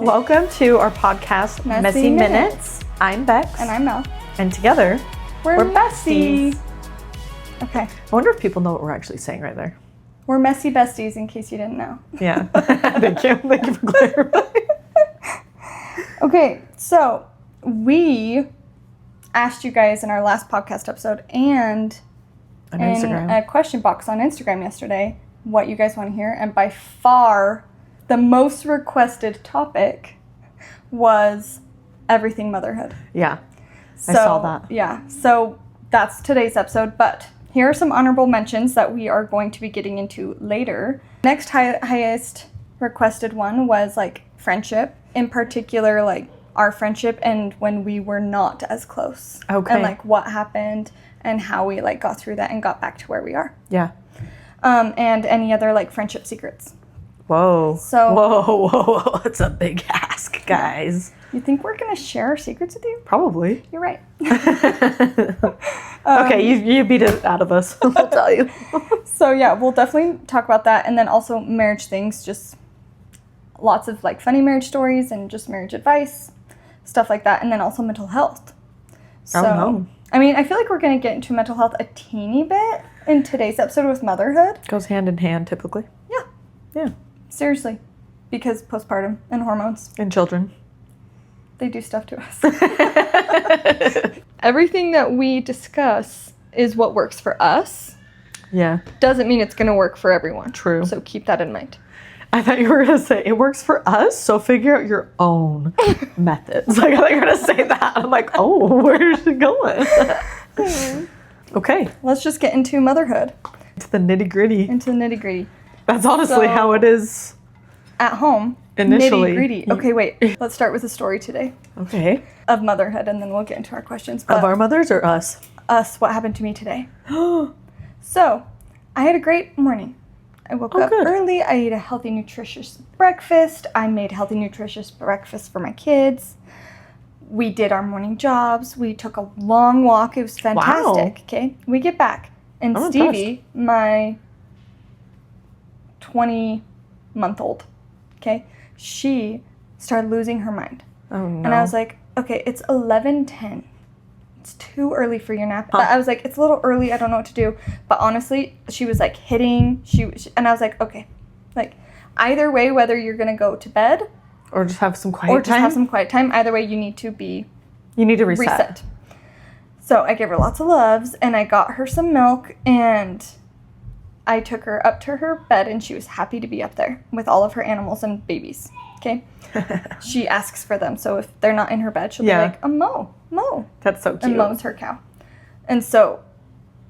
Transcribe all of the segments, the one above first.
Welcome to our podcast, Messy Minutes. I'm Bex. And I'm Mel. And together, we're besties. Okay. I wonder if people know what we're actually saying right there. We're messy besties, in case you didn't know. Yeah. Thank you. Thank you for clarifying. Okay, so we asked you guys in our last podcast episode and On in Instagram. a question box on Instagram yesterday what you guys want to hear. And by far, the most requested topic was everything motherhood. Yeah. So, I saw that. Yeah. So that's today's episode. But here are some honorable mentions that we are going to be getting into later. Next highest requested one was like friendship. In particular, like our friendship and when we were not as close. Okay. And like what happened and how we like got through that and got back to where we are. Yeah. And any other like friendship secrets. Whoa. So Whoa. That's a big ask, guys. You think we're going to share our secrets with you? Probably. You're right. Okay, you beat it out of us. I'll tell you. So yeah, we'll definitely talk about that. And then also marriage things, just lots of like funny marriage stories and just marriage advice, stuff like that. And then also mental health. So, no. I mean, I feel like we're going to get into mental health a teeny bit in today's episode with motherhood. Goes hand in hand, typically. Yeah. Yeah. Seriously. Because postpartum and hormones, And children. they do stuff to us. Everything that we discuss is what works for us. Yeah. Doesn't mean it's going to work for everyone. True. So keep that in mind. I thought you were going to say, it works for us, so figure out your own methods. Like, I thought you were going to say that. I'm like, oh, where's it going? Okay. Let's just get into motherhood. Into the nitty-gritty. Into the nitty-gritty. That's honestly how it is. At home. Initially. Nitty-gritty. Okay, wait. Let's start with a story today Okay. of motherhood, and then we'll get into our questions. Of But our mothers or us? us, what happened to me today. So, I had a great morning. I woke up good. early. I ate a healthy, nutritious breakfast. I made healthy, nutritious breakfast for my kids. We did our morning jobs. We took a long walk. It was fantastic. Okay, we get back, and I'm Stevie, my 20-month-old, okay, she started losing her mind. Oh, no. And I was like, okay, it's 11:10. It's too early for your nap. I was like, it's a little early. I don't know what to do. But honestly, she was like hitting. And I was like, okay, like either way, whether you're going to go to bed Or just have some quiet time. Either way, you need to be You need to reset. So I gave her lots of loves and I got her some milk and I took her up to her bed and she was happy to be up there with all of her animals and babies. Okay. She asks for them. So if they're not in her bed, she'll be like, Mo. That's so cute. And Mo's her cow. And so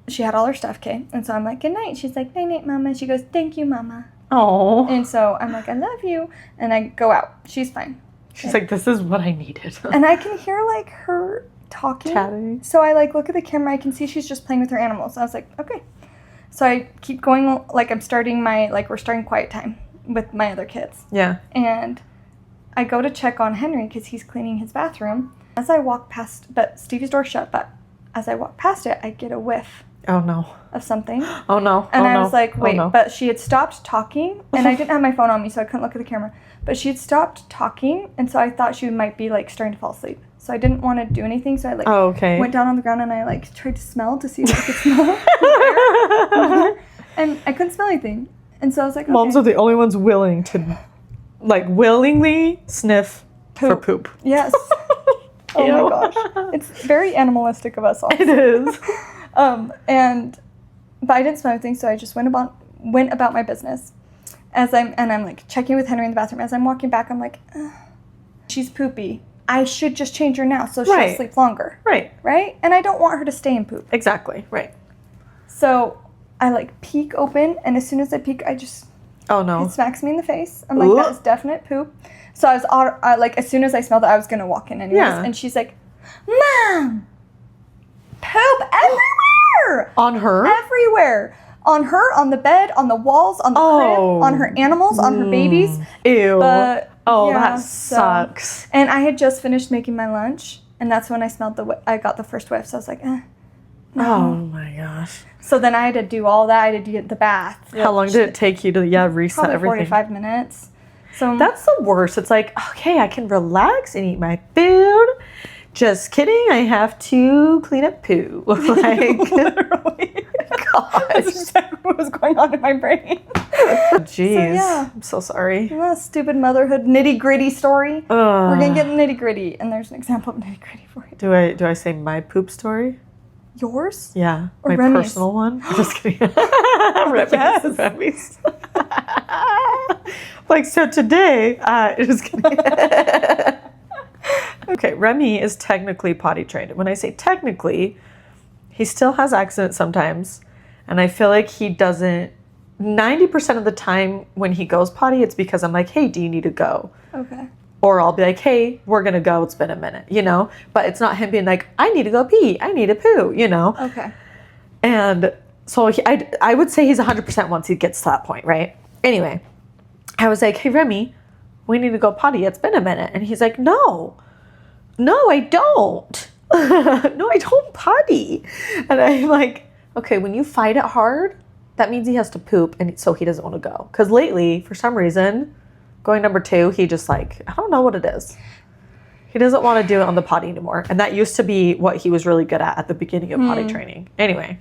she had all her stuff, okay? And so I'm like, good night. She's like, night, Mama. She goes, thank you, Mama. Oh. And so I'm like, I love you. And I go out. She's fine. She's like, this is what I needed. And I can hear like her talking. Chatting. So I like look at the camera. I can see she's just playing with her animals. I was like, okay. So I keep going, like we're starting quiet time with my other kids. Yeah. And I go to check on Henry because he's cleaning his bathroom. As I walk past, but Stevie's door's shut, but as I walk past it, I get a whiff Oh, no. of something. Oh, no. And oh, I no. was like, wait, oh, no. but she had stopped talking, and I didn't have my phone on me, so I couldn't look at the camera. But she had stopped talking, and so I thought she might be, like, starting to fall asleep. So I didn't want to do anything, so I, like, went down on the ground, and I, like, tried to smell to see if I could smell air. And I couldn't smell anything. And so I was like, okay. Moms are the only ones willing to, like, willingly sniff for poop. Yes. Oh my gosh. It's very animalistic of us all. It is. But I didn't smell anything, so I just went about my business. I'm like checking with Henry in the bathroom. As I'm walking back, I'm like, she's poopy. I should just change her now so she'll sleep longer. Right. Right? And I don't want her to stay in poop. Exactly. Right. So I like peek open, and as soon as I peek, I just it smacks me in the face. I'm like, that is definite poop. So I was like, as soon as I smelled it, I was gonna walk in anyways. Yeah. And she's like, Mom, poop everywhere. On her? Everywhere. On her, on the bed, on the walls, on the crib, on her animals, on her babies. Ew. But, that sucks. So, and I had just finished making my lunch, and that's when I smelled I got the first whiff. So I was like, No. Oh my gosh. So then I had to do all that. I had to get the bath. How long did it take you to reset probably everything? 45 minutes. So that's the worst. It's like, okay, I can relax and eat my food. Just kidding. I have to clean up poo. Like, literally. gosh. That's exactly what was going on in my brain. Jeez. Yeah. I'm so sorry. Isn't that a stupid motherhood nitty-gritty story? We're going to get nitty-gritty, and there's an example of nitty-gritty for you. Do I say my poop story? Yours? Yeah. Or my Remy's? personal one? Just kidding. Remy's. Like, so today, just kidding. Okay, Remy is technically potty trained. When I say technically, he still has accidents sometimes. And I feel like he doesn't, 90% of the time when he goes potty, it's because I'm like, hey, do you need to go? Okay. Or I'll be like, hey, we're going to go. It's been a minute, you know? But it's not him being like, I need to go pee. I need to poo, you know? Okay. And so I would say he's 100% once he gets to that point, right? Anyway, I was like, hey, Remy, we need to go potty. It's been a minute. And he's like, no, I don't. No, I don't potty. And I'm like, okay, when you fight it hard, that means he has to poop. And so he doesn't want to go. Because lately, for some reason, going number 2, he just like, I don't know what it is. He doesn't want to do it on the potty anymore. And that used to be what he was really good at the beginning of potty training. Anyway.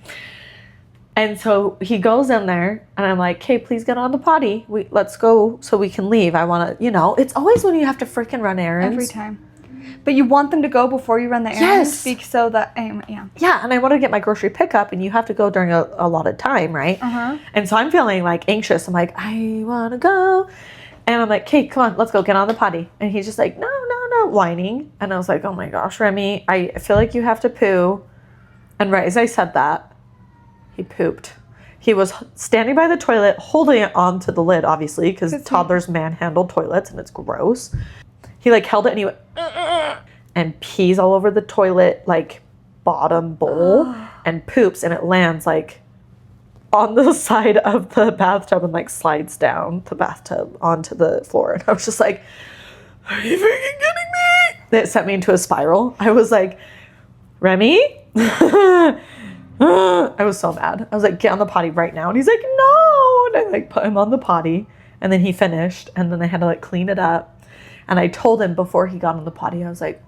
And so he goes in there and I'm like, okay, please get on the potty. Let's go so we can leave. I want to, you know, it's always when you have to freaking run errands. Every time. But you want them to go before you run the errands? Yes. So that, yeah. Yeah, and I want to get my grocery pickup and you have to go during a lot of time, right? Uh-huh. And so I'm feeling like anxious. I'm like, I want to go. And I'm like, okay, come on, let's go get on the potty. And he's just like, no, whining. And I was like, oh my gosh, Remy, I feel like you have to poo. And right as I said that, he pooped. He was standing by the toilet, holding it onto the lid, obviously, because toddlers manhandle toilets and it's gross. He like held it and he went, and pees all over the toilet, like bottom bowl, and poops, and it lands like on the side of the bathtub and like slides down the bathtub onto the floor. And I was just like, are you freaking kidding me? It sent me into a spiral. I was like, Remy? I was so mad. I was like, get on the potty right now. And he's like, no. And I like put him on the potty and then he finished and then I had to like clean it up. And I told him before he got on the potty, I was like,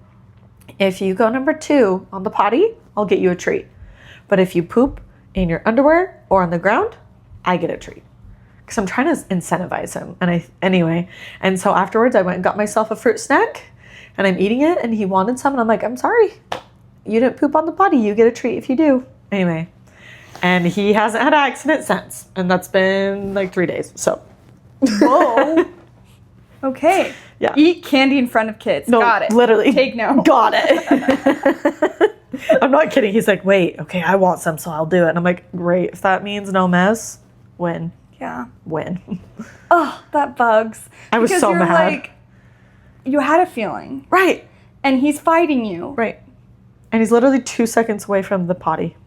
if you go number 2 on the potty, I'll get you a treat. But if you poop in your underwear or on the ground, I get a treat. Because I'm trying to incentivize him. And so afterwards I went and got myself a fruit snack and I'm eating it and he wanted some and I'm like, I'm sorry. You didn't poop on the potty. You get a treat if you do. Anyway. And he hasn't had an accident since. And that's been like 3 days. So. Whoa. Okay. Yeah. Eat candy in front of kids. No, got it. Literally. Take note. Got it. I'm not kidding. He's like, wait, okay, I want some, so I'll do it. And I'm like, great. If that means no mess, win. Yeah. Win. Oh, that bugs. I was so mad. Like, you had a feeling. Right. And he's fighting you. Right. And he's literally 2 seconds away from the potty.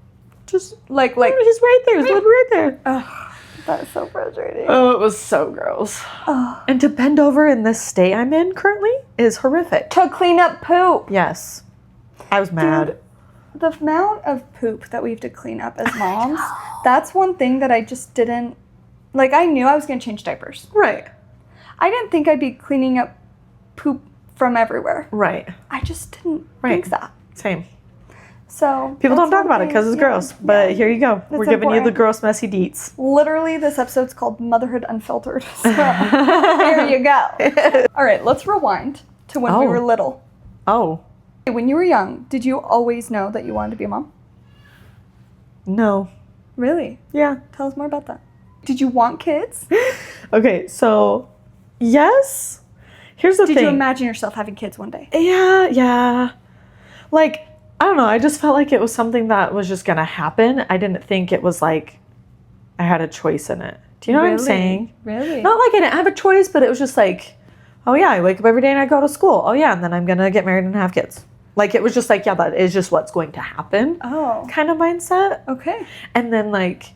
Just like he's right there. He's literally right there. Ugh, that is so frustrating. Oh, it was so gross. Oh. And to bend over in this state I'm in currently is horrific. To clean up poop. Yes. I was mad. Dude, the amount of poop that we have to clean up as moms, that's one thing that I just didn't, like I knew I was going to change diapers. Right. I didn't think I'd be cleaning up poop from everywhere. Right. I just didn't think that. Same. So people don't talk about it because it's gross, but here you go. We're giving you the gross, messy deets. Literally, this episode's called Motherhood Unfiltered. So there you go. All right, let's rewind to when we were little. Oh. When you were young, did you always know that you wanted to be a mom? No. Really? Yeah. Tell us more about that. Did you want kids? Okay, so yes. Here's the thing. Did you imagine yourself having kids one day? Yeah. Like, I don't know. I just felt like it was something that was just going to happen. I didn't think it was like I had a choice in it. Do you know what I'm saying? Really? Not like I didn't have a choice, but it was just like, oh yeah, I wake up every day and I go to school. Oh yeah, and then I'm going to get married and have kids. Like, it was just like, yeah, that is just what's going to happen. Oh. Kind of mindset. Okay. And then, like,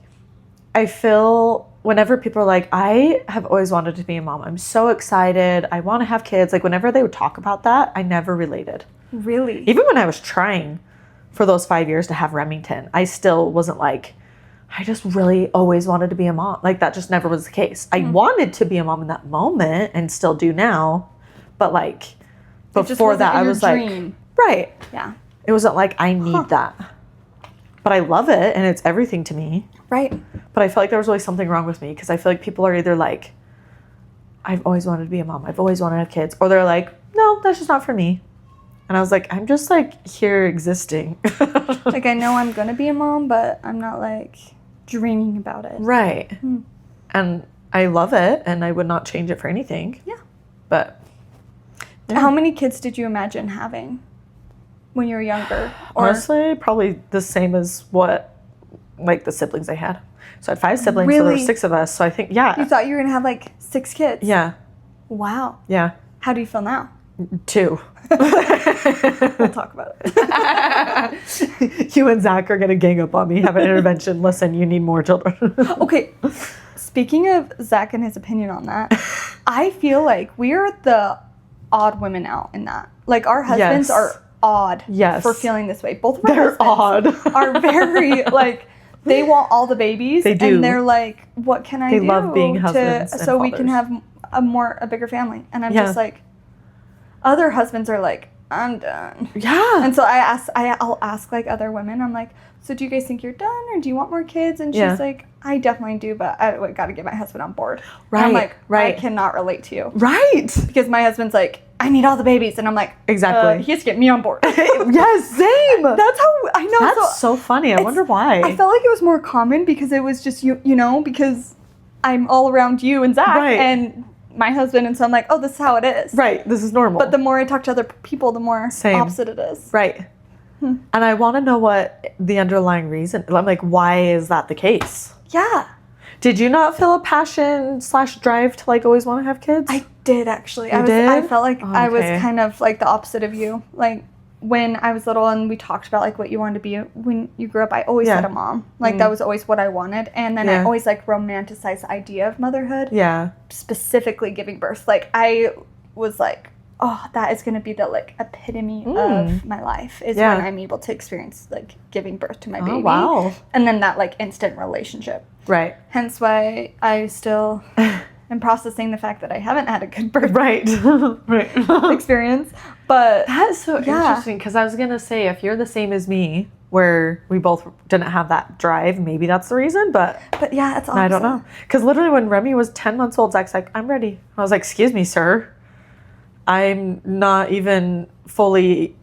I feel whenever people are like, I have always wanted to be a mom. I'm so excited. I want to have kids. Like, whenever they would talk about that, I never related. Really? Even when I was trying for those 5 years to have Remington, I still wasn't like, I just really always wanted to be a mom. Like, that just never was the case. I wanted to be a mom in that moment and still do now. But, like, before that, I was like, right. Yeah. It wasn't like, I need that. But I love it, and it's everything to me. Right. But I felt like there was always something wrong with me, because I feel like people are either like, I've always wanted to be a mom. I've always wanted to have kids. Or they're like, no, that's just not for me. And I was like, I'm just, like, here existing. Like, I know I'm going to be a mom, but I'm not, like, dreaming about it. Right. And I love it, and I would not change it for anything. Yeah. But. Yeah. How many kids did you imagine having when you were younger? Honestly, probably the same as what, like, the siblings I had. So I had 5 siblings, really? So there were 6 of us. So I think, yeah. You thought you were going to have, like, 6 kids? Yeah. Wow. Yeah. How do you feel now? 2. We'll talk about it. You and Zach are going to gang up on me, have an intervention. Listen, you need more children. Okay. Speaking of Zach and his opinion on that, I feel like we are the odd women out in that. Like, our husbands are odd for feeling this way. Both of our husbands are very, like, they want all the babies. They do. And they're like, what can I do? They love being husbands and so fathers. we can have a bigger family. And I'm just like, other husbands are like, I'm done. Yeah. And so I'll ask, like, other women, I'm like, so do you guys think you're done, or do you want more kids? And she's like, I definitely do, but I got to get my husband on board. Right. And I'm like, I cannot relate to you. Right. Because my husband's like, I need all the babies. And I'm like, exactly. He has to get me on board. Yes, same. That's how, I know. That's so funny. I wonder why. I felt like it was more common because it was just, you know, because I'm all around you and Zach and my husband. And so I'm like, oh, this is how it is. Right. This is normal. But the more I talk to other people, the more opposite it is. Right. And I want to know what the underlying reason, I'm like, why is that the case? Yeah. Did you not feel a passion / drive to, like, always want to have kids? I did, actually. You did? I felt like I was kind of like the opposite of you. Like, when I was little and we talked about, like, what you wanted to be when you grew up, I always said a mom. Like, that was always what I wanted. And then I always, like, romanticized the idea of motherhood. Yeah. Specifically giving birth. Like, I was like, oh, that is going to be the, like, epitome of my life is when I'm able to experience, like, giving birth to my baby. Wow. And then that, like, instant relationship. Right. Hence why I still am processing the fact that I haven't had a good birth experience. But that's so interesting, because I was going to say, if you're the same as me, where we both didn't have that drive, maybe that's the reason, but yeah, it's opposite. I don't know. Because literally when Remy was 10 months old, Zach's like, I'm ready. I was like, excuse me, sir. I'm not even fully,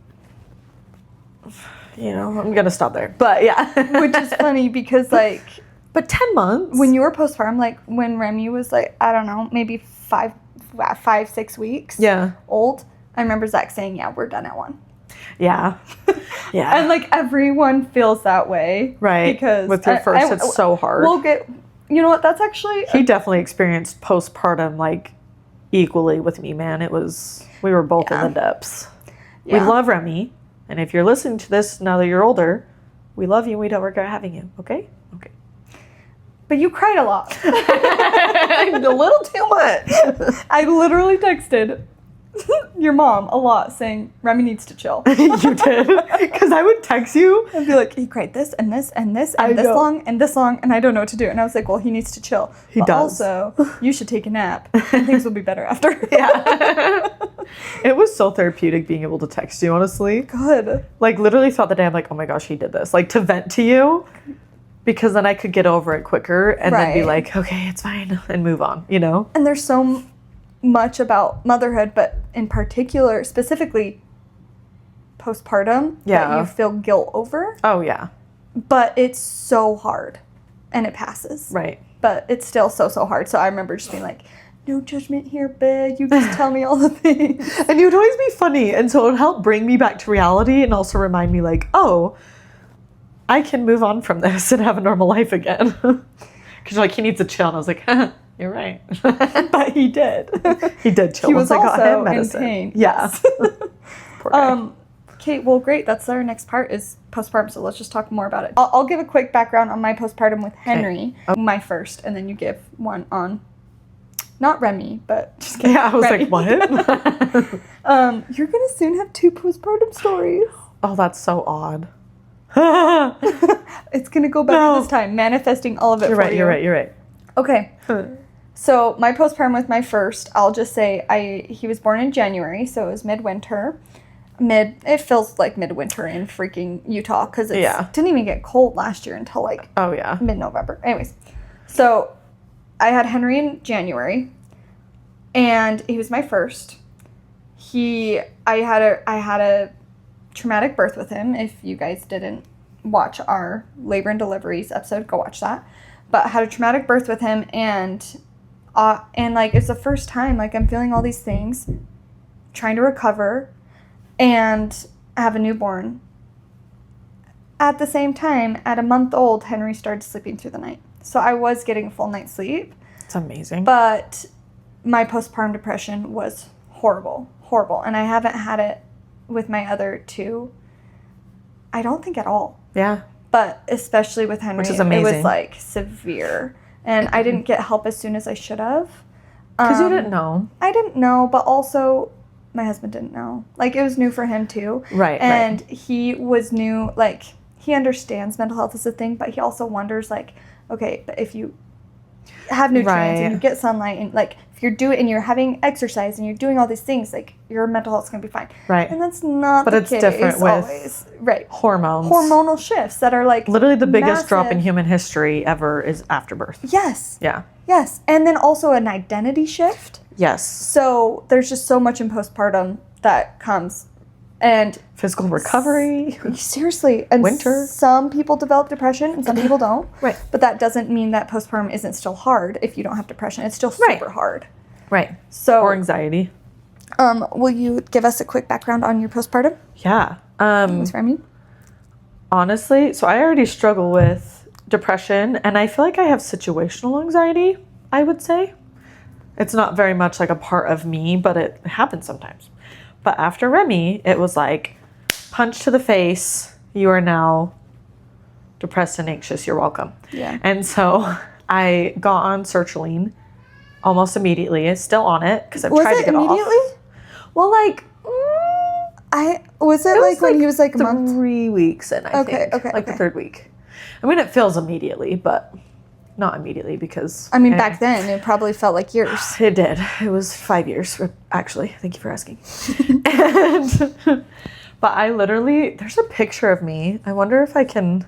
I'm going to stop there. But yeah. Which is funny because, like, but 10 months. When you were postpartum, like, when Remy was, like, I don't know, maybe 5-6 weeks old, I remember Zach saying, yeah, we're done at 1. Yeah. Yeah. And, like, everyone feels that way. Right. Because with your first, it's so hard. We'll get, you know what, that's actually. He definitely experienced postpartum, like, equally with me, man. We were both in the depths. Yeah. We love Remy. And if you're listening to this now that you're older, we love you and we don't regret having you. Okay? Okay. But you cried a lot. A little too much. I literally texted your mom a lot saying, Remy needs to chill. You did? Because I would text you. I'd be like, he cried this and this and this and this long and this long, and I don't know what to do. And I was like, well, he needs to chill. He does. Also, you should take a nap and things will be better after. Yeah. It was so therapeutic being able to text you, honestly. Good. Like, literally throughout the day, I'm like, oh my gosh, he did this. Like, to vent to you. Because then I could get over it quicker and then be like, okay, it's fine, and move on, And there's so much about motherhood, but in particular, specifically postpartum, that you feel guilt over. Oh, yeah. But it's so hard, and it passes. Right. But it's still so hard. So I remember just being like, no judgment here, babe. You just tell me all the things. And you would always be funny, and so it would help bring me back to reality and also remind me, like, oh, I can move on from this and have a normal life again. Because you're like, he needs to chill. And I was like, you're right. But he did. He did chill. He was once I got also him medicine. in pain. Yeah. Poor guy. Okay, well, great. That's our next part is postpartum. So let's just talk more about it. I'll give a quick background on my postpartum with Henry, my first, and then you give one on, not Remy, but just kidding. Yeah, I was Remy. like, what? You're going to soon have 2 postpartum stories. Oh, that's so odd. It's going to go better this time. Manifesting all of it You're for right, you. You're right. Okay. So my postpartum with my first, I'll just say he was born in January, so it was midwinter. It feels like midwinter in freaking Utah because it didn't even get cold last year until like mid-November. Anyways, so I had Henry in January, and he was my first. I had a traumatic birth with him. If you guys didn't watch our labor and deliveries episode, go watch that. But I had a traumatic birth with him, and like it's the first time like I'm feeling all these things, trying to recover, and I have a newborn. At the same time, at a month old, Henry started sleeping through the night. So I was getting a full night's sleep. It's amazing. But my postpartum depression was horrible. And I haven't had it with my other two, I don't think at all. Yeah. But especially with Henry, which is amazing. It was like severe. And I didn't get help as soon as I should have. Because you didn't know. I didn't know, but also my husband didn't know. Like, it was new for him too. Right. And he was new, like, he understands mental health is a thing, but he also wonders, like, okay, but if you have nutrients and you get sunlight and, like, if you're doing, and you're having exercise and you're doing all these things, like, your mental health's going to be fine. Right. And that's not the case. But it's different with always. Right. Hormones. Hormonal shifts that are, like, literally the biggest drop in human history ever is after birth. Yes. Yeah. Yes. And then also an identity shift. Yes. So there's just so much in postpartum that comes. And physical recovery. Seriously. And winter. Some people develop depression and some people don't. Right. But that doesn't mean that postpartum isn't still hard if you don't have depression. It's still super hard. Right. So, or anxiety. Will you give us a quick background on your postpartum? Yeah. Thanks, Remy. Honestly, so I already struggle with depression, and I feel like I have situational anxiety, I would say. It's not very much like a part of me, but it happens sometimes. But after Remy, it was like, punch to the face, you are now depressed and anxious, you're welcome. Yeah. And so I got on sertraline almost immediately. It's still on it because I've tried to get off. Was it immediately? Well, like, was it like when he was like a month? 3 weeks in, I think. Like the third week. I mean, it feels immediately, but not immediately because... I mean, back then, it probably felt like years. It did. It was 5 years, actually. Thank you for asking. But I literally... There's a picture of me. I wonder if I can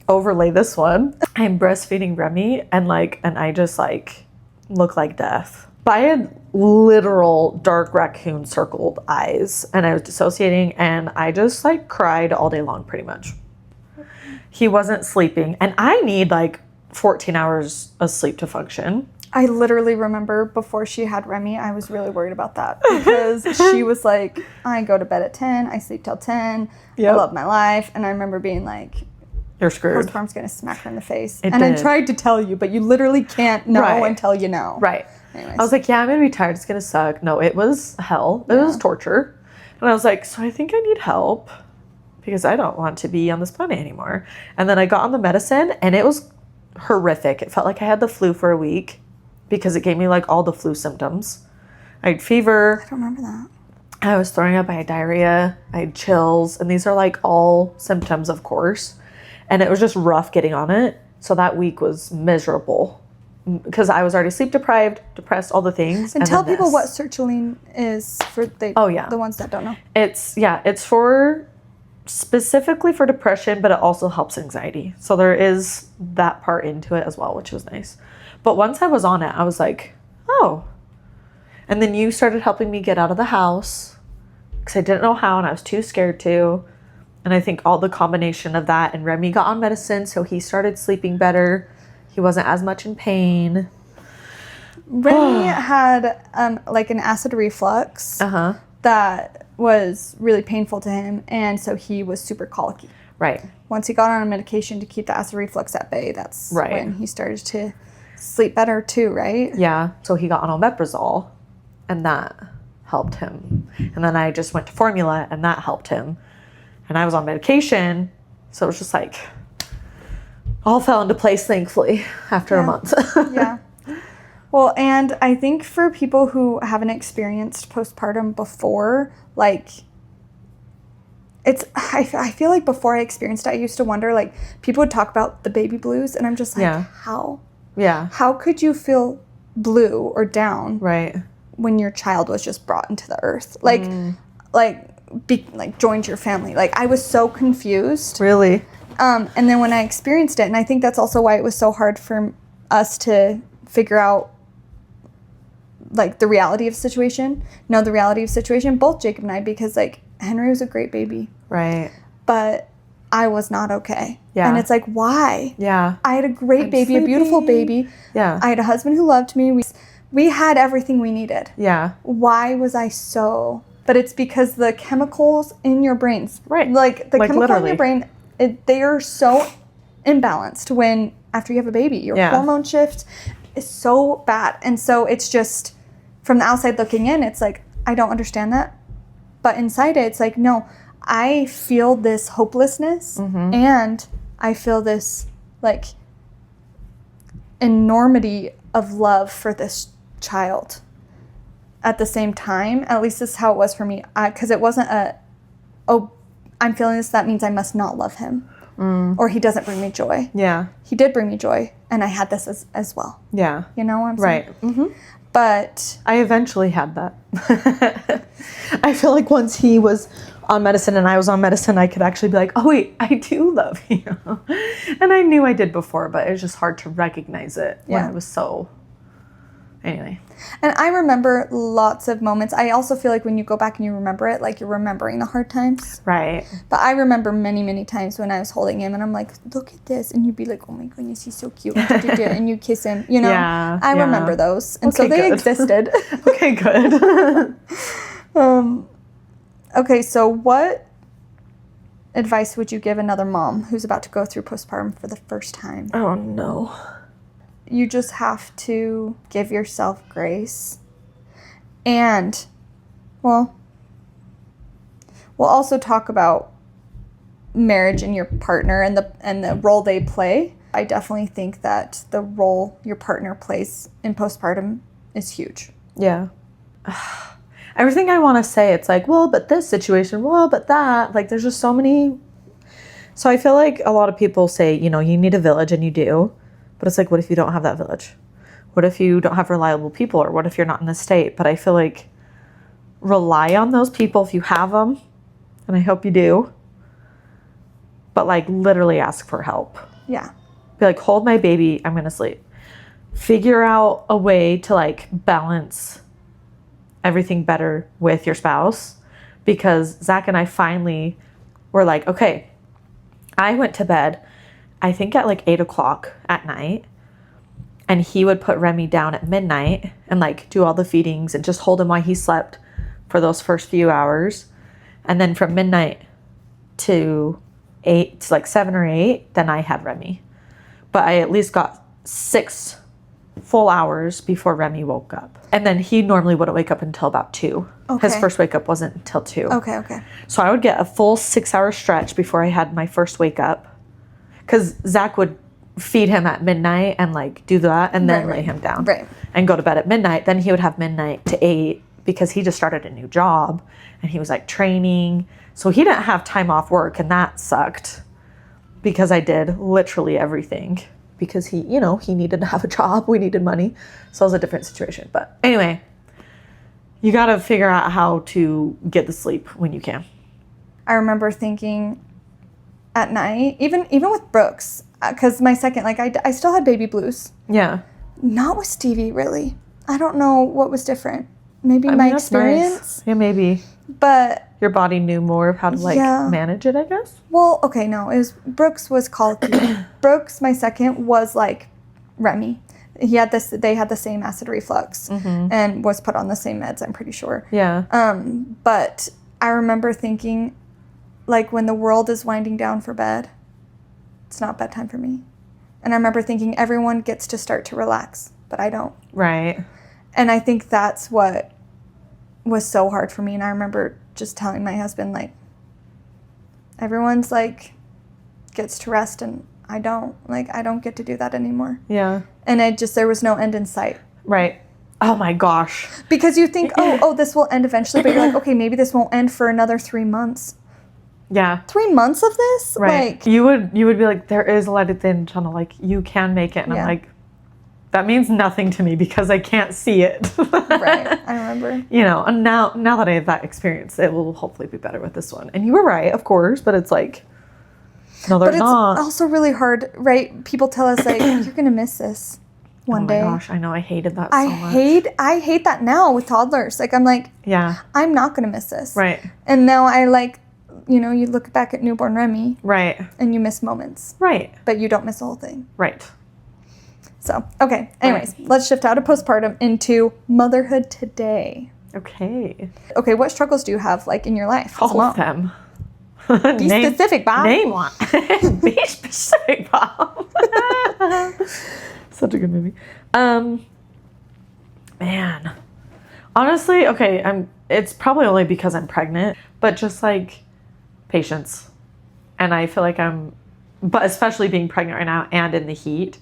overlay this one. I'm breastfeeding Remy, and I just, like, look like death. But I had literal dark raccoon circled eyes, and I was dissociating, and I just, like, cried all day long, pretty much. He wasn't sleeping, and I need, like, 14 hours of sleep to function. I literally remember before she had Remy, I was really worried about that because she was like, I go to bed at 10, I sleep till 10, I love my life. And I remember being like, you're screwed. Postpartum's going to smack her in the face. I tried to tell you, but you literally can't know until you know. Right. Anyways. I was like, yeah, I'm going to be tired. It's going to suck. No, it was hell. It was torture. And I was like, so I think I need help because I don't want to be on this planet anymore. And then I got on the medicine, and it was horrific. It felt like I had the flu for a week because it gave me like all the flu symptoms. I had fever. I don't remember that. I was throwing up. I had diarrhea. I had chills. And these are like all symptoms, of course. And it was just rough getting on it. So that week was miserable because I was already sleep deprived, depressed, all the things. And tell people what sertraline is for the ones that don't know. It's for specifically for depression, but it also helps anxiety. So there is that part into it as well, which was nice. But once I was on it, I was like, oh. And then you started helping me get out of the house because I didn't know how and I was too scared to. And I think all the combination of that, and Remy got on medicine, so he started sleeping better. He wasn't as much in pain. Remy had like an acid reflux that was really painful to him, and so he was super colicky. Right. Once he got on a medication to keep the acid reflux at bay, that's when he started to sleep better too, right? Yeah. So he got on omeprazole, and that helped him. And then I just went to formula, and that helped him. And I was on medication, so it was just like all fell into place, thankfully, after a month. Yeah. Well, and I think for people who haven't experienced postpartum before, like, I feel like before I experienced it, I used to wonder, like, people would talk about the baby blues, and I'm just like, how? Yeah. How could you feel blue or down when your child was just brought into the earth? Like, joined your family. Like, I was so confused. Really? And then when I experienced it, and I think that's also why it was so hard for us to figure out, like, the reality of the situation, both Jacob and I, because, like, Henry was a great baby. Right. But I was not okay. Yeah. And it's like, why? Yeah. I had a great baby, a beautiful baby. Yeah. I had a husband who loved me. We had everything we needed. Yeah. Why was I so... But it's because the chemicals in your brains, like the chemical literally. In your brain, they are so imbalanced when, after you have a baby, your hormone shift is so bad. And so it's just, from the outside looking in, it's like, I don't understand that. But inside it, it's like, no, I feel this hopelessness and I feel this, like, enormity of love for this child. At the same time, at least this is how it was for me, because it wasn't I'm feeling this, that means I must not love him, or he doesn't bring me joy. Yeah, he did bring me joy, and I had this as well. Yeah, you know what I'm saying? Right. Mm-hmm. But I eventually had that. I feel like once he was on medicine and I was on medicine, I could actually be like, oh wait, I do love you, and I knew I did before, but it was just hard to recognize it when it was so. Anyway. And I remember lots of moments. I also feel like when you go back and you remember it, like, you're remembering the hard times. Right. But I remember many, many times when I was holding him and I'm like, look at this. And you'd be like, oh my goodness, he's so cute. And you kiss him, you know. Yeah, I remember those. And so they existed. Okay, good. Okay, so what advice would you give another mom who's about to go through postpartum for the first time? Oh, no. You just have to give yourself grace. And, well, we'll also talk about marriage and your partner and the role they play. I definitely think that the role your partner plays in postpartum is huge. Yeah. Everything I want to say, it's like, well, but this situation, well, but that. Like, there's just so many. So I feel like a lot of people say, you know, you need a village, and you do. But it's like, what if you don't have that village? What if you don't have reliable people? Or what if you're not in the state? But I feel like rely on those people if you have them. And I hope you do. But, like, literally ask for help. Yeah. Be like, hold my baby. I'm going to sleep. Figure out a way to, like, balance everything better with your spouse. Because Zach and I finally were like, okay, I went to bed, I think at like 8 o'clock at night, and he would put Remy down at midnight and like do all the feedings and just hold him while he slept for those first few hours. And then from midnight to 7 or 8, then I had Remy. But I at least got 6 full hours before Remy woke up. And then he normally wouldn't wake up until about 2. Okay. His first wake up wasn't until 2. Okay. So I would get a full 6-hour stretch before I had my first wake up. Because Zach would feed him at midnight and like do that and then lay him down and go to bed at midnight. Then he would have midnight to 8 because he just started a new job and he was like training. So he didn't have time off work, and that sucked because I did literally everything because he needed to have a job. We needed money. So it was a different situation. But anyway, you got to figure out how to get the sleep when you can. I remember thinking at night, even with Brooks, because my second, like, I still had baby blues. Yeah. Not with Stevie, really. I don't know what was different. Maybe my experience. Nice. Yeah, maybe. But your body knew more of how to manage it, I guess. Well, okay, no, Brooks was colicky. Brooks, my second, was like Remy. They had the same acid reflux and was put on the same meds, I'm pretty sure. Yeah. But I remember thinking, like, when the world is winding down for bed, it's not bedtime for me. And I remember thinking everyone gets to start to relax, but I don't. Right. And I think that's what was so hard for me. And I remember just telling my husband, like, everyone's, like, gets to rest and I don't. Like, I don't get to do that anymore. Yeah. And there was no end in sight. Right. Oh, my gosh. Because you think, oh, this will end eventually. But you're like, okay, maybe this won't end for another 3 months. Yeah. 3 months of this? Right. Like, you would be like, there is a light at the end of the tunnel. Like, you can make it. And I'm like, that means nothing to me because I can't see it. Right. I remember. You know, and now that I have that experience, it will hopefully be better with this one. And you were right, of course, but it's like, no, they're not. But it's also really hard, right? People tell us, like, you're going to miss this one day. Oh my gosh, I know. I hated that so much. I hate that now with toddlers. Like, I'm like, yeah, I'm not going to miss this. Right. And now I like, you know, you look back at newborn Remy. Right. And you miss moments. Right. But you don't miss the whole thing. Right. So, okay. Anyways, let's shift out of postpartum into motherhood today. Okay. Okay, what struggles do you have, like, in your life? All of them. Be specific, Bob. Name one. Be specific, Bob. Such a good movie. Man. Honestly, okay, it's probably only because I'm pregnant, but just like patience. And I feel like but especially being pregnant right now and in the heat,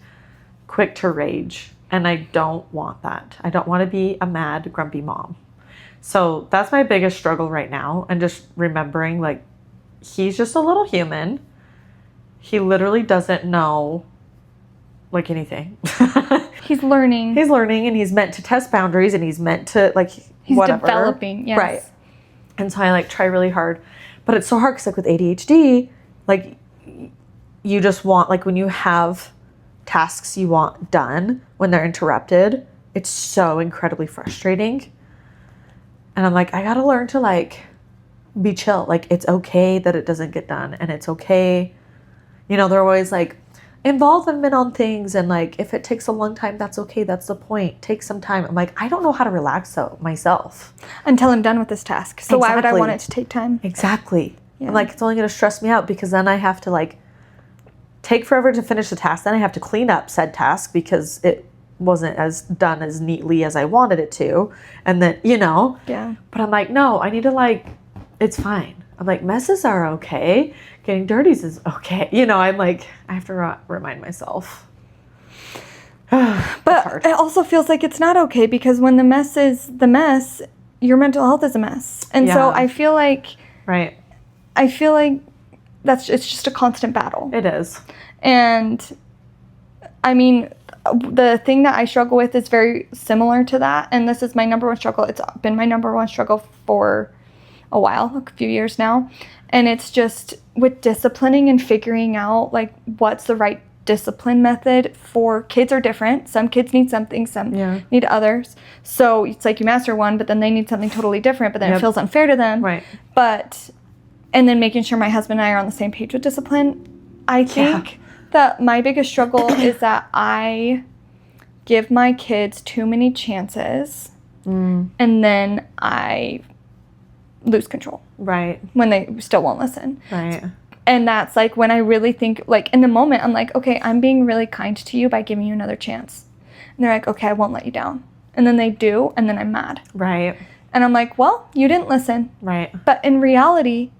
quick to rage. And I don't want that. I don't want to be a mad, grumpy mom. So that's my biggest struggle right now. And just remembering, like, he's just a little human. He literally doesn't know, like, anything. He's learning. He's learning, and he's meant to test boundaries, and he's meant to, like, he's whatever. Developing, yes. Right. And so I, like, try really hard. But it's so hard because, like, with ADHD, like, you just want, like, when you have tasks you want done, when they're interrupted, it's so incredibly frustrating. And I'm like, I gotta learn to, like, be chill. Like, it's okay that it doesn't get done, and it's okay. You know, they're always like, involvement on things, and like, if it takes a long time, that's okay. That's the point. Take some time. I'm like, I don't know how to relax myself until I'm done with this task. So why would I want it to take time? Exactly. Yeah. I'm like, it's only going to stress me out because then I have to, like, take forever to finish the task. Then I have to clean up said task because it wasn't as done as neatly as I wanted it to. And then, you know. Yeah. But I'm like, no, I need to, like, it's fine. I'm like, messes are okay. Getting dirties is okay. You know, I'm like, I have to remind myself. But it also feels like it's not okay because when the mess is the mess, your mental health is a mess. And so I feel like... Right. I feel like it's just a constant battle. It is. And, I mean, the thing that I struggle with is very similar to that. And this is my number one struggle. It's been my number one struggle for a while, a few years now. And it's just with disciplining and figuring out, like, what's the right discipline method for kids are different. Some kids need something, some need others. So it's like you master one, but then they need something totally different, but then it feels unfair to them. Right. And then making sure my husband and I are on the same page with discipline. I think that my biggest struggle is that I give my kids too many chances and then I lose control. Right. When they still won't listen. Right. And that's like when I really think, like, in the moment, I'm like, okay, I'm being really kind to you by giving you another chance. And they're like, okay, I won't let you down. And then they do, and then I'm mad. Right. And I'm like, well, you didn't listen. Right. But in reality,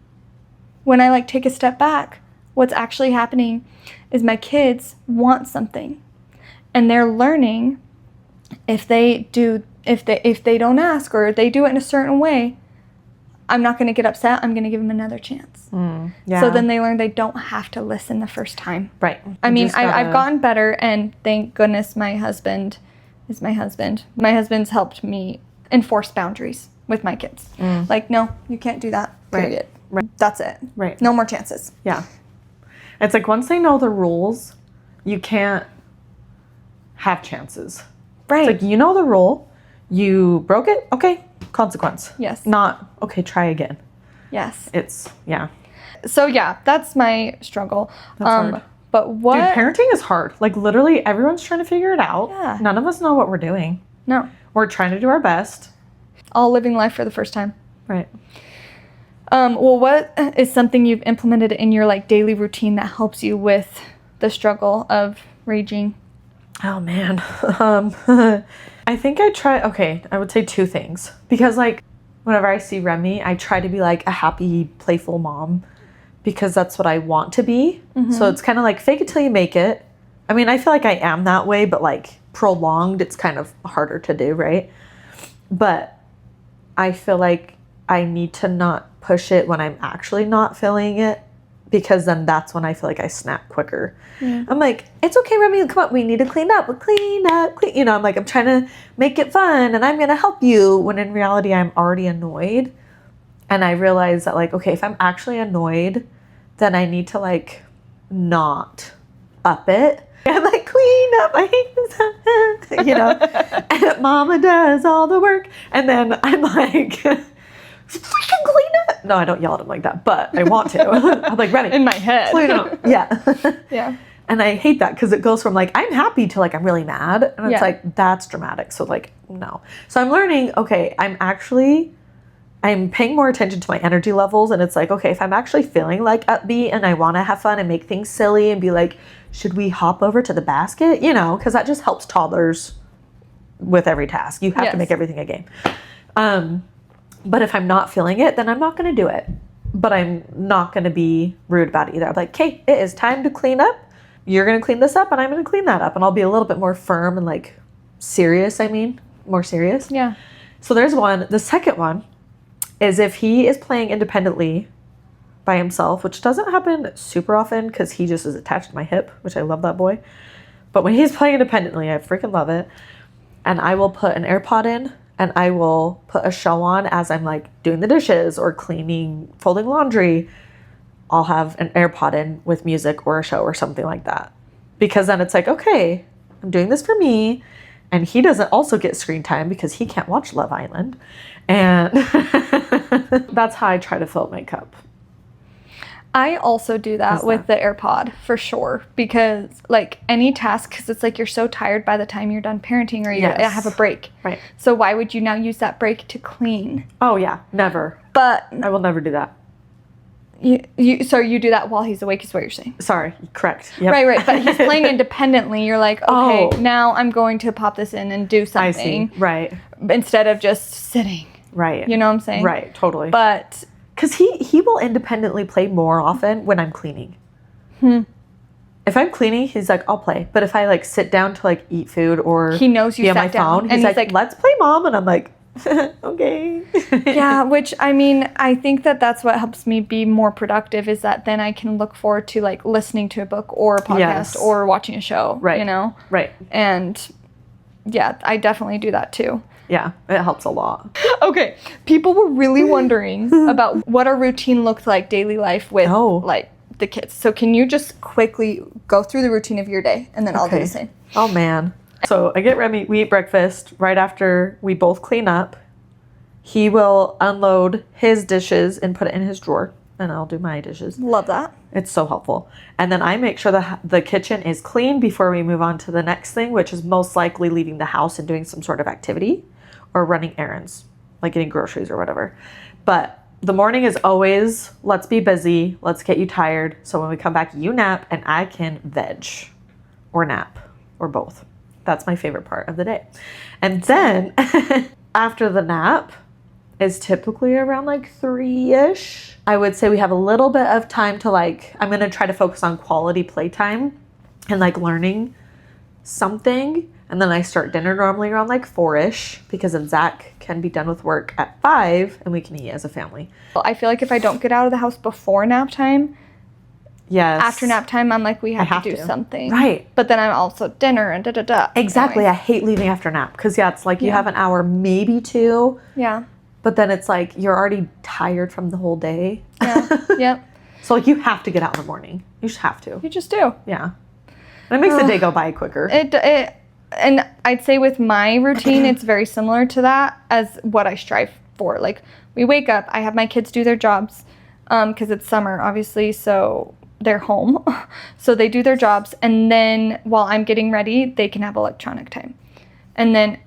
when I, like, take a step back, what's actually happening is my kids want something. And they're learning if they don't ask or they do it in a certain way, I'm not going to get upset. I'm going to give them another chance. So then they learn they don't have to listen the first time. Right. I mean, I've gotten better, and thank goodness my husband is my husband. My husband's helped me enforce boundaries with my kids. Like, no, you can't do that, period. Right. That's it. Right. No more chances. Yeah. It's like once they know the rules, you can't have chances. Right. It's like, you know the rule. You broke it. Okay. Consequence. Yes. Not, okay, try again. Yes. So, yeah, that's my struggle. That's hard. But what... Dude, parenting is hard. Like, literally, everyone's trying to figure it out. Yeah. None of us know what we're doing. No. We're trying to do our best. All living life for the first time. Right. Well, what is something you've implemented in your, like, daily routine that helps you with the struggle of raging? Oh, man. I think I would say two things. Because, like, whenever I see Remy, I try to be, like, a happy, playful mom. Because that's what I want to be. So it's kind of like, fake it till you make it. I mean, I feel like I am that way, but, like, prolonged, it's kind of harder to do, right? But I feel like I need to not push it when I'm actually not feeling it, because then that's when I feel like I snap quicker. Yeah. I'm like, it's okay, Remy, come on, we need to clean up. We'll clean up. You know, I'm like, I'm trying to make it fun and I'm going to help you, when in reality I'm already annoyed. And I realize that, like, okay, if I'm actually annoyed, then I need to, like, not up it. I'm like, clean up, I hate this, you know, and mama does all the work. And then I'm like, freaking clean up. No, I don't yell at him like that, but I want to. I'm like, Remy, in my head. Clean up. Yeah. Yeah. And I hate that, because it goes from like, I'm happy to like, I'm really mad. And it's like, that's dramatic. So like, no. So I'm learning, okay, I'm paying more attention to my energy levels. And it's like, okay, if I'm actually feeling like upbeat and I want to have fun and make things silly and be like, should we hop over to the basket? You know, because that just helps toddlers with every task. You have to make everything a game. But if I'm not feeling it, then I'm not going to do it. But I'm not going to be rude about it either. I'm like, okay, it is time to clean up. You're going to clean this up and I'm going to clean that up. And I'll be a little bit more firm and like serious. More serious. Yeah. So there's one. The second one is if he is playing independently by himself, which doesn't happen super often because he just is attached to my hip, which I love that boy. But when he's playing independently, I freaking love it. And I will put an AirPod in and I will put a show on as I'm like doing the dishes or cleaning, folding laundry. I'll have an AirPod in with music or a show or something like that. Because then it's like, okay, I'm doing this for me. And he doesn't also get screen time because he can't watch Love Island. And that's how I try to fill up my cup. I also do that with the AirPod for sure, because like any task, because it's like you're so tired by the time you're done parenting or you have a break. Right. So why would you now use that break to clean? Oh yeah, never. But I will never do that. So you do that while he's awake is what you're saying? Sorry, correct. Yep. Right. But he's playing independently. You're like, okay, now I'm going to pop this in and do something. I see. Right. Instead of just sitting. Right. You know what I'm saying? Right, totally. But because he will independently play more often when I'm cleaning. If I'm cleaning, he's like, I'll play. But if I like sit down to like eat food or he knows you be on sat my down, phone, he's like, let's play, Mom. And I'm like, okay. Yeah, which I mean, I think that's what helps me be more productive, is that then I can look forward to like listening to a book or a podcast or watching a show. Right. You know? Right. And yeah, I definitely do that too. Yeah, it helps a lot. Okay, people were really wondering about what our routine looked like, daily life with like the kids. So can you just quickly go through the routine of your day, and then I'll do the same. Oh man. So I get Remy, we eat breakfast right after we both clean up. He will unload his dishes and put it in his drawer, and I'll do my dishes. Love that. It's so helpful. And then I make sure the kitchen is clean before we move on to the next thing, which is most likely leaving the house and doing some sort of activity or running errands, like getting groceries or whatever. But the morning is always, let's be busy, let's get you tired. So when we come back, you nap and I can veg or nap or both. That's my favorite part of the day. And then after the nap is typically around like 3-ish. I would say we have a little bit of time to like, I'm going to try to focus on quality playtime and like learning something. And then I start dinner normally around like 4-ish, because then Zach can be done with work at 5 and we can eat as a family. I feel like if I don't get out of the house before nap time, after nap time, I'm like, we have to do something. Right. But then I'm also dinner and da-da-da. Exactly. Anyway. I hate leaving after nap because, it's like you have an hour, maybe 2. Yeah. But then it's like you're already tired from the whole day. Yeah. Yep. So like you have to get out in the morning. You just have to. You just do. Yeah. And it makes the day go by quicker. And I'd say with my routine, it's very similar to that as what I strive for. Like, we wake up, I have my kids do their jobs, because it's summer, obviously, so they're home. So they do their jobs, and then while I'm getting ready, they can have electronic time. And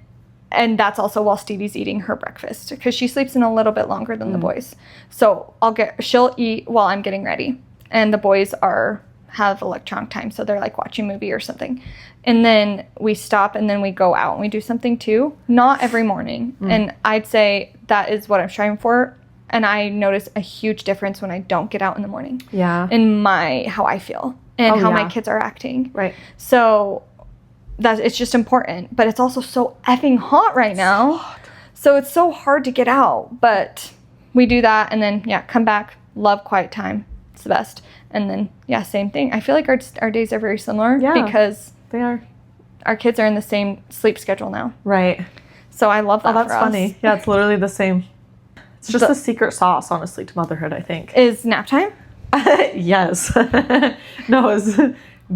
that's also while Stevie's eating her breakfast, because she sleeps in a little bit longer than the boys. So she'll eat while I'm getting ready, and the boys have electronic time, so they're like watching a movie or something. And then we stop and then we go out and we do something too. Not every morning. And I'd say that is what I'm striving for. And I notice a huge difference when I don't get out in the morning. Yeah. In how I feel and how my kids are acting. Right. So it's just important. But it's also so effing hot right now. So it's so hard to get out. But we do that, and then, come back. Love quiet time. It's the best. And then, same thing. I feel like our days are very similar because they are. Our kids are in the same sleep schedule now. Right. So I love that. Oh, that's funny. Yeah, it's literally the same. It's just the secret sauce, honestly, to motherhood, I think. Is nap time? Yes. No, it's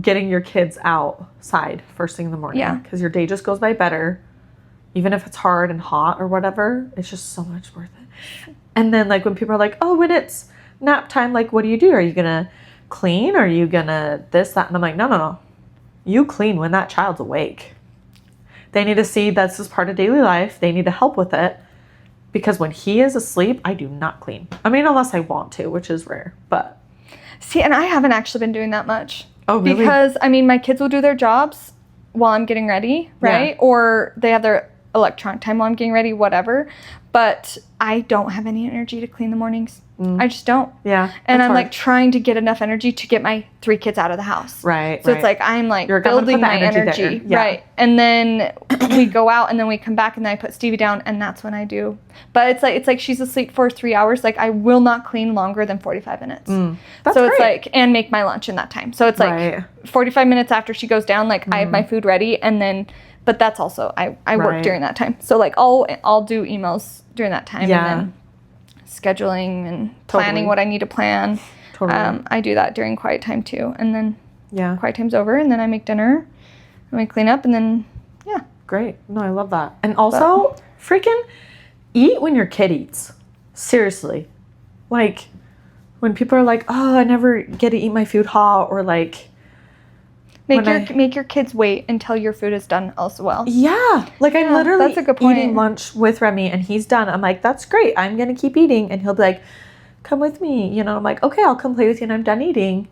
getting your kids outside first thing in the morning. Yeah. Because your day just goes by better. Even if it's hard and hot or whatever, it's just so much worth it. And then, like, when people are like, oh, when it's nap time, like, what do? Are you going to clean? Or are you going to this, that? And I'm like, no. You clean when that child's awake. They need to see that's just part of daily life. They need to help with it. Because when he is asleep, I do not clean. I mean, unless I want to, which is rare. But see, and I haven't actually been doing that much. Oh, really? Because, I mean, my kids will do their jobs while I'm getting ready, right? Yeah. Or they have their electronic time while I'm getting ready, whatever. But I don't have any energy to clean the mornings. I just don't. Yeah. And I'm like trying to get enough energy to get my 3 kids out of the house. Right. So it's like I'm like building my energy. Yeah. Right. And then we go out and then we come back and then I put Stevie down and that's when I do. But it's like she's asleep for 3 hours. Like I will not clean longer than 45 minutes. That's so it's great. like and make my lunch in that time. So it's like 45 minutes after she goes down, like I have my food ready and then but that's also I work during that time. So like I'll do emails during that time and then scheduling and planning what I need to plan. Totally. I do that during quiet time too. And then quiet time's over and then I make dinner and we clean up and then Great. No, I love that. And also freaking eat when your kid eats. Seriously. Like when people are like, oh, I never get to eat my food hot or like make your kids wait until your food is done as well. Yeah. Like I'm literally that's a good point. Eating lunch with Remy and he's done. I'm like, that's great. I'm going to keep eating. And he'll be like, come with me. You know, I'm like, okay, I'll come play with you and I'm done eating.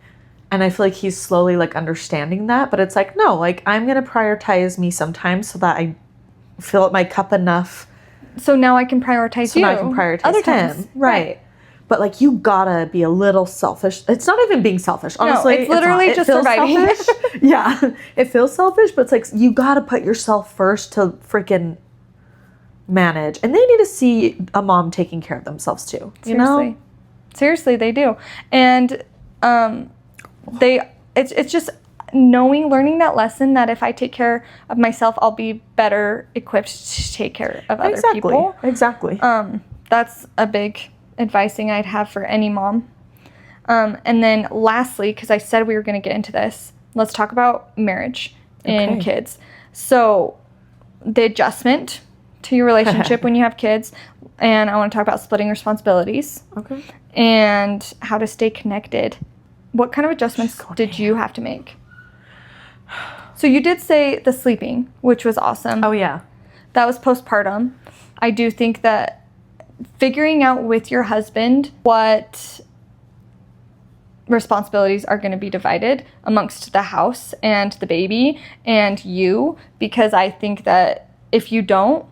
And I feel like he's slowly like understanding that. But it's like, no, like I'm going to prioritize me sometimes so that I fill up my cup enough. So now I can prioritize you. So now I can prioritize other him. Times. Right. But like you gotta be a little selfish. It's not even being selfish. Honestly, no, it's literally just surviving. Yeah, it feels selfish, but it's like you gotta put yourself first to freaking manage. And they need to see a mom taking care of themselves too. Seriously, they do. And it's just learning that lesson that if I take care of myself, I'll be better equipped to take care of other people. Exactly. That's a big advising I'd have for any mom. And then lastly, because I said we were going to get into this, let's talk about marriage and kids. So the adjustment to your relationship when you have kids, and I want to talk about splitting responsibilities. Okay. And how to stay connected. What kind of adjustments did you have to make? So you did say the sleeping, which was awesome. Oh, yeah. That was postpartum. I do think that figuring out with your husband what responsibilities are going to be divided amongst the house and the baby and you, because I think that if you don't,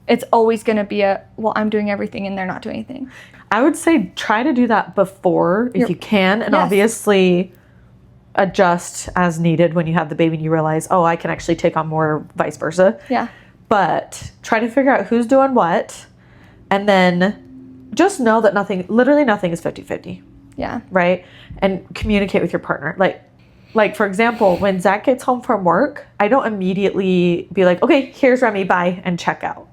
it's always going to be I'm doing everything and they're not doing anything. I would say try to do that before if you can, and obviously adjust as needed when you have the baby and you realize, oh, I can actually take on more, vice versa. Yeah. But try to figure out who's doing what. And then just know that literally nothing is 50-50. Yeah. Right? And communicate with your partner. Like for example, when Zach gets home from work, I don't immediately be like, okay, here's Remy, bye, and check out.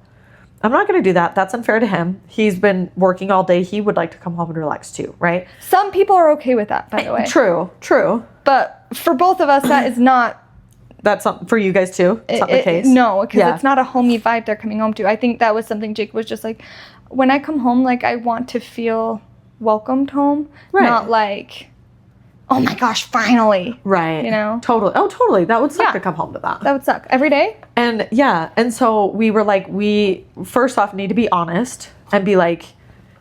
I'm not going to do that. That's unfair to him. He's been working all day. He would like to come home and relax too, right? Some people are okay with that, by the way. True. But for both of us, that is not... That's not for you guys too? It's not the case? No, because it's not a homey vibe they're coming home to. I think that was something Jake was just like, when I come home, like, I want to feel welcomed home. Right. Not like, oh my gosh, finally. Right. You know? Totally. Oh, totally. That would suck to come home to that. That would suck. Every day? And and so we were like, we first off need to be honest and be like,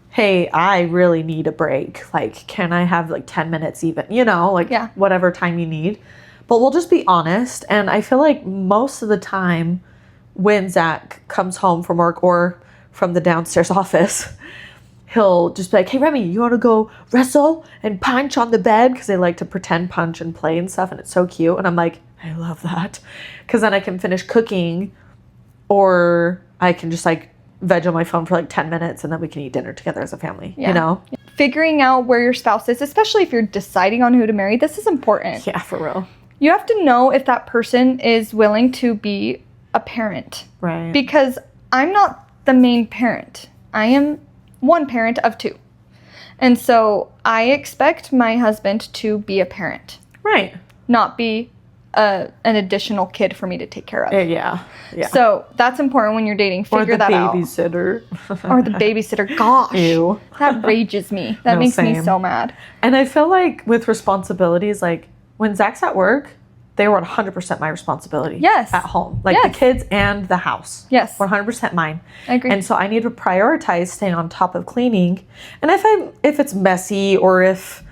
hey, I really need a break. Like, can I have like 10 minutes even? You know, like whatever time you need. But we'll just be honest. And I feel like most of the time when Zach comes home from work or from the downstairs office, he'll just be like, hey, Remy, you want to go wrestle and punch on the bed? Because they like to pretend punch and play and stuff. And it's so cute. And I'm like, I love that. Because then I can finish cooking or I can just like veg on my phone for like 10 minutes and then we can eat dinner together as a family, you know? Figuring out where your spouse is, especially if you're deciding on who to marry, this is important. Yeah, for real. You have to know if that person is willing to be a parent. Right. Because I'm not the main parent. I am one parent of two. And so I expect my husband to be a parent. Right. Not be an additional kid for me to take care of. Yeah. So that's important when you're dating. Figure that out. Or the babysitter. Or the babysitter. Gosh. Ew. That rages me. That makes me so mad. And I feel like with responsibilities, like when Zach's at work, they were 100% my responsibility. Yes. At home. Like the kids and the house. Yes. 100% mine. I agree. And so I need to prioritize staying on top of cleaning. And if it's messy or if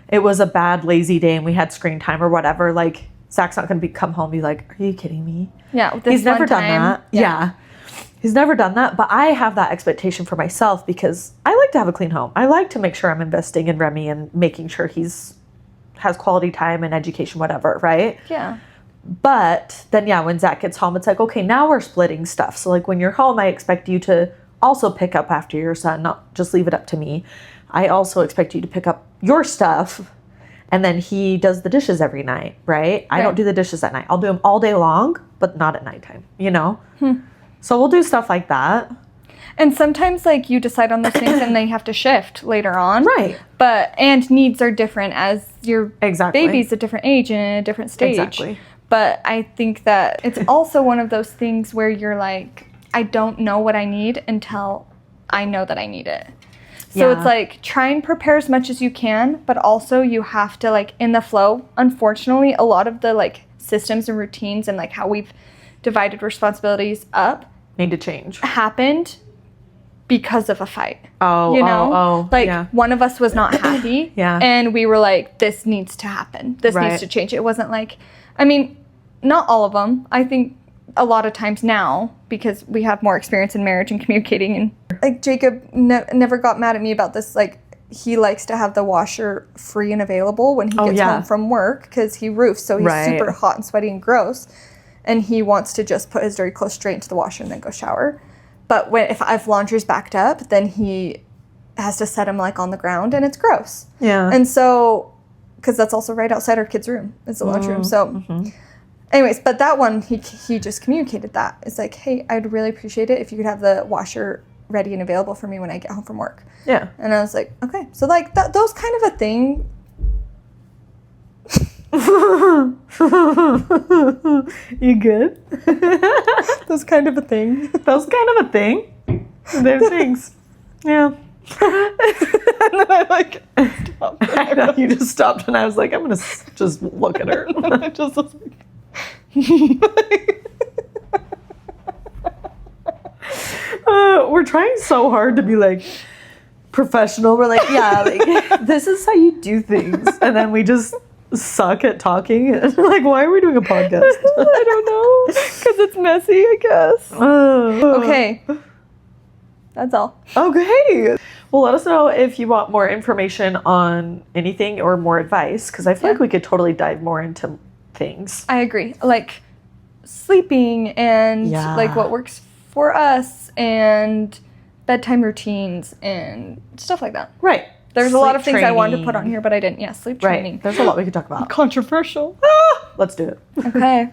it was a bad lazy day and we had screen time or whatever, like Zach's not going to come home and be like, are you kidding me? Yeah. He's never done that. Yeah. He's never done that. But I have that expectation for myself because I like to have a clean home. I like to make sure I'm investing in Remy and making sure he's has quality time and education, whatever, right? Yeah. But then, when Zach gets home, it's like, okay, now we're splitting stuff. So like when you're home, I expect you to also pick up after your son, not just leave it up to me. I also expect you to pick up your stuff. And then he does the dishes every night, right? I don't do the dishes at night. I'll do them all day long, but not at nighttime, you know? So we'll do stuff like that. And sometimes, like, you decide on those things and they have to shift later on. Right. And needs are different as your baby's a different age and a different stage. Exactly. But I think that it's also one of those things where you're like, I don't know what I need until I know that I need it. So it's like, try and prepare as much as you can, but also you have to, like, in the flow. Unfortunately, a lot of the, like, systems and routines and, like, how we've divided responsibilities up need to change. Happened because of a fight. One of us was not happy. And we were like, this needs to happen. This needs to change. It wasn't like, I mean, not all of them. I think a lot of times now, because we have more experience in marriage and communicating, and like Jacob never got mad at me about this. Like, he likes to have the washer free and available when he gets home from work because he roofs. So he's super hot and sweaty and gross. And he wants to just put his dirty clothes straight into the washer and then go shower. But if laundry's backed up, then he has to set them like on the ground and it's gross. Yeah. And so, because that's also right outside our kid's room. It's the laundry room. So anyways, but that one, he just communicated that. It's like, hey, I'd really appreciate it if you could have the washer ready and available for me when I get home from work. Yeah. And I was like, okay. So like those kind of a thing. You good? Those kind of a thing. Those kind of a thing? They're things. Yeah. And then I like stopped. I know, you just stopped and I was like, I'm going to just look at her. I just was like... we're trying so hard to be like professional. We're like, like this is how you do things. And then we just suck at talking. Like, why are we doing a podcast? I don't know. Because it's messy, I guess. Okay. That's all. Okay. Well, let us know if you want more information on anything or more advice, because I feel like we could totally dive more into things. I agree. Like sleeping and like what works for us and bedtime routines and stuff like that. Right. There's a lot of things I wanted to put on here, but I didn't. Yeah, sleep training. There's a lot we could talk about. Controversial. Let's do it. Okay.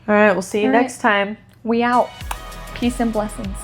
All right. We'll see you next time. We out. Peace and blessings.